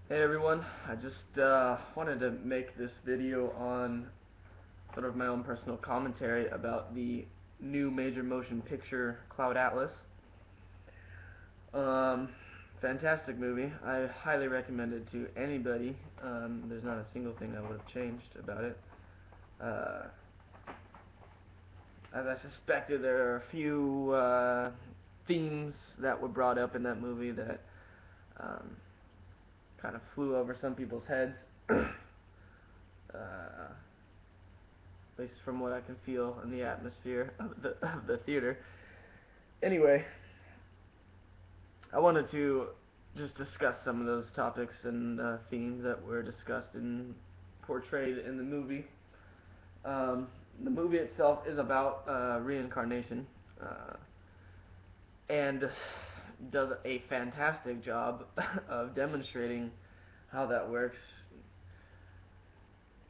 Hey everyone, I just wanted to make this video on sort of my own personal commentary about the new major motion picture Cloud Atlas. Um, Fantastic movie. I highly recommend it to anybody. There's not a single thing I would have changed about it. Uh, as I suspected, there are a few themes that were brought up in that movie that um, kind of flew over some people's heads. uh, at least from what I can feel in the atmosphere of the theater. Anyway, I wanted to just discuss some of those topics and themes that were discussed and portrayed in the movie. Um, the movie itself is about reincarnation uh, and does a fantastic job of demonstrating how that works,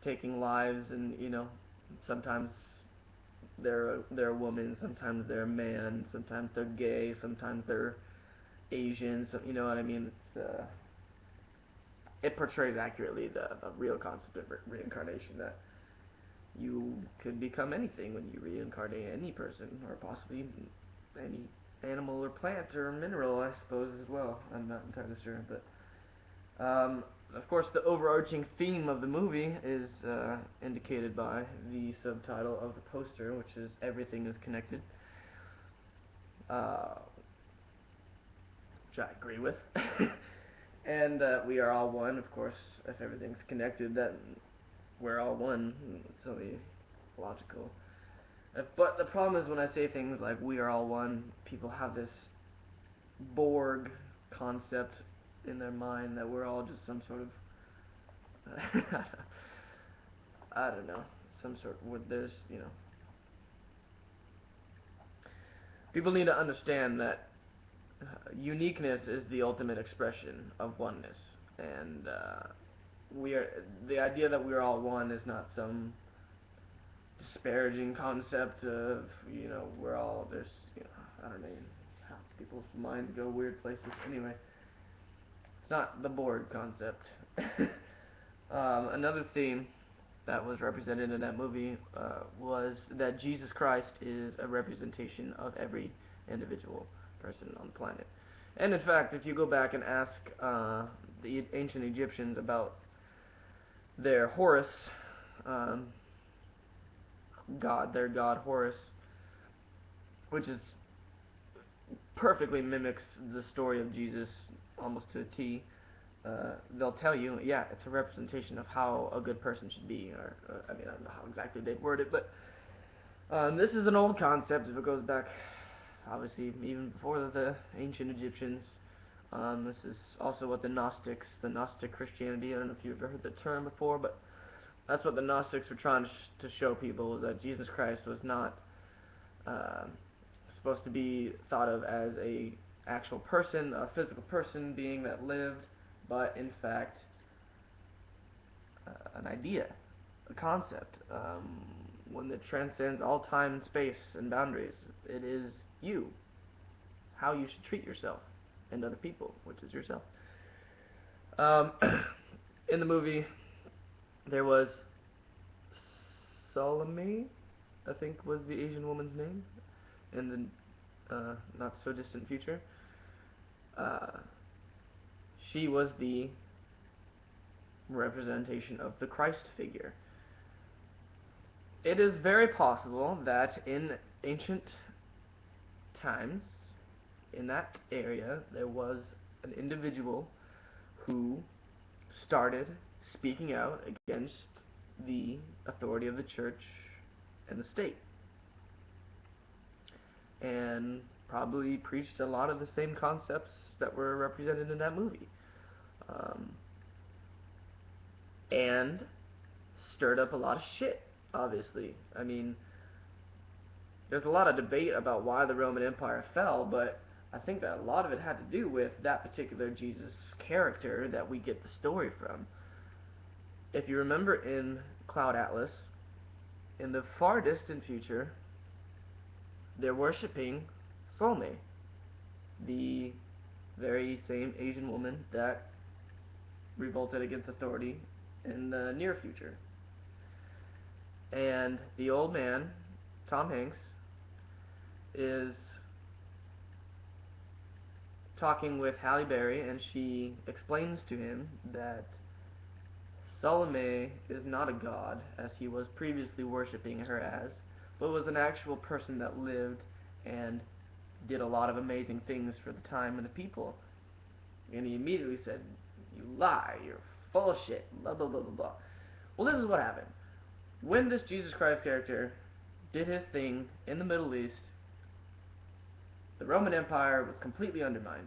taking lives, and sometimes they're a woman, sometimes they're a man, sometimes they're gay, sometimes they're Asian. So you know what I mean? It portrays accurately the real concept of reincarnation, that you could become anything when you reincarnate any person, or possibly any animal or plant or mineral, I suppose, as well. I'm not entirely sure, but of course, the overarching theme of the movie is indicated by the subtitle of the poster, which is "Everything is Connected," uh, which I agree with. And we are all one, of course. If everything's connected, then we're all one. It's only logical. But the problem is when I say things like "we are all one," people have this Borg concept in their mind that we're all just some sort of I don't know, some sort of, there's, people need to understand that uniqueness is the ultimate expression of oneness, and we are the idea that we're all one is not some disparaging concept of, we're all, there's, I don't know, how people's minds go weird places. Anyway, it's not the Borg concept. Another theme that was represented in that movie was that Jesus Christ is a representation of every individual person on the planet. And in fact, if you go back and ask the ancient Egyptians about their Horus, um, god, their god Horus, which is perfectly mimics the story of Jesus almost to a T. They'll tell you, yeah, it's a representation of how a good person should be, or I mean, I don't know how exactly they'd word it, but this is an old concept. If it goes back, obviously, even before the ancient Egyptians. This is also what the Gnostic Christianity. I don't know if you've ever heard the term before, but that's what the Gnostics were trying to show people, is that Jesus Christ was not uh, supposed to be thought of as a actual person, a physical person being that lived, but in fact an idea, a concept, one that transcends all time and space and boundaries. It is you, how you should treat yourself and other people, which is yourself. Um, in the movie, there was Salome, I think was the Asian woman's name, in the not so distant future. Uh, she was the representation of the Christ figure. It is very possible that in ancient times, in that area, there was an individual who started speaking out against the authority of the church and the state, and probably preached a lot of the same concepts that were represented in that movie, um, and stirred up a lot of shit. Obviously, I mean, there's a lot of debate about why the Roman Empire fell, but I think that a lot of it had to do with that particular Jesus character that we get the story from. If you remember in Cloud Atlas, in the far distant future, they're worshipping Salome, the very same Asian woman that revolted against authority in the near future. And the old man, Tom Hanks, is talking with Halle Berry, and she explains to him that Salome is not a god, as he was previously worshipping her as, but was an actual person that lived and did a lot of amazing things for the time and the people. And he immediately said, "You lie, you're full of shit, blah blah blah blah blah." Well, this is what happened. When this Jesus Christ character did his thing in the Middle East, the Roman Empire was completely undermined.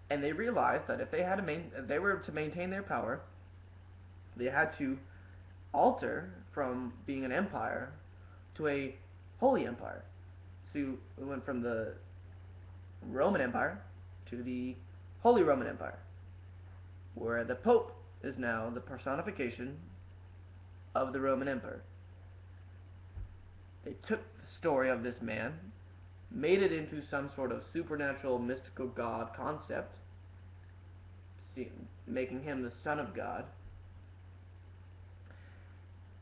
And they realized that if they were to maintain their power, they had to alter from being an empire to a holy empire. So we went from the Roman Empire to the Holy Roman Empire, where the Pope is now the personification of the Roman Empire. They took the story of this man, made it into some sort of supernatural, mystical god concept, making him the Son of God,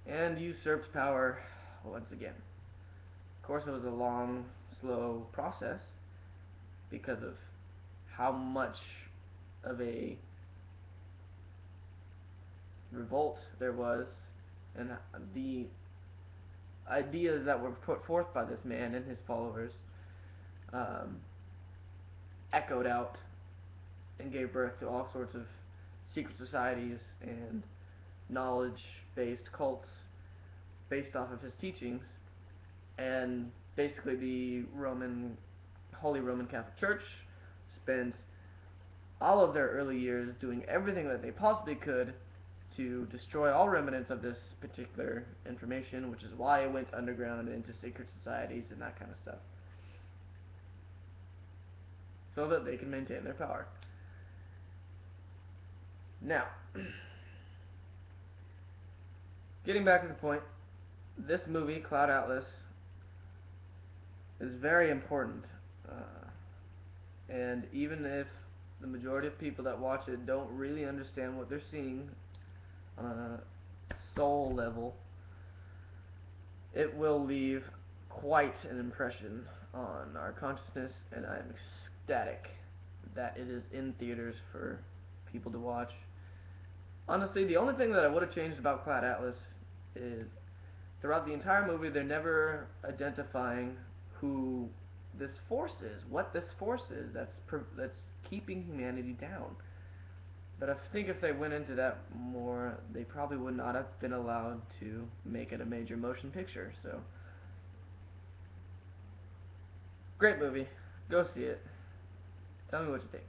and usurped power once again. Of course, it was a long, slow process because of how much of a revolt there was, and the ideas that were put forth by this man and his followers um, echoed out and gave birth to all sorts of secret societies and knowledge-based cults based off of his teachings. And basically the Holy Roman Catholic Church spent all of their early years doing everything that they possibly could to destroy all remnants of this particular information, which is why it went underground into secret societies and that kind of stuff, so that they can maintain their power. Now, getting back to the point, this movie, Cloud Atlas, is very important. And even if the majority of people that watch it don't really understand what they're seeing on a soul level, it will leave quite an impression on our consciousness, and I'm ecstatic that it is in theaters for people to watch. Honestly, the only thing that I would have changed about Cloud Atlas is throughout the entire movie they're never identifying who this force is, what this force is that's keeping humanity down. But I think if they went into that more, they probably would not have been allowed to make it a major motion picture. So, great movie. Go see it. Tell me what you think.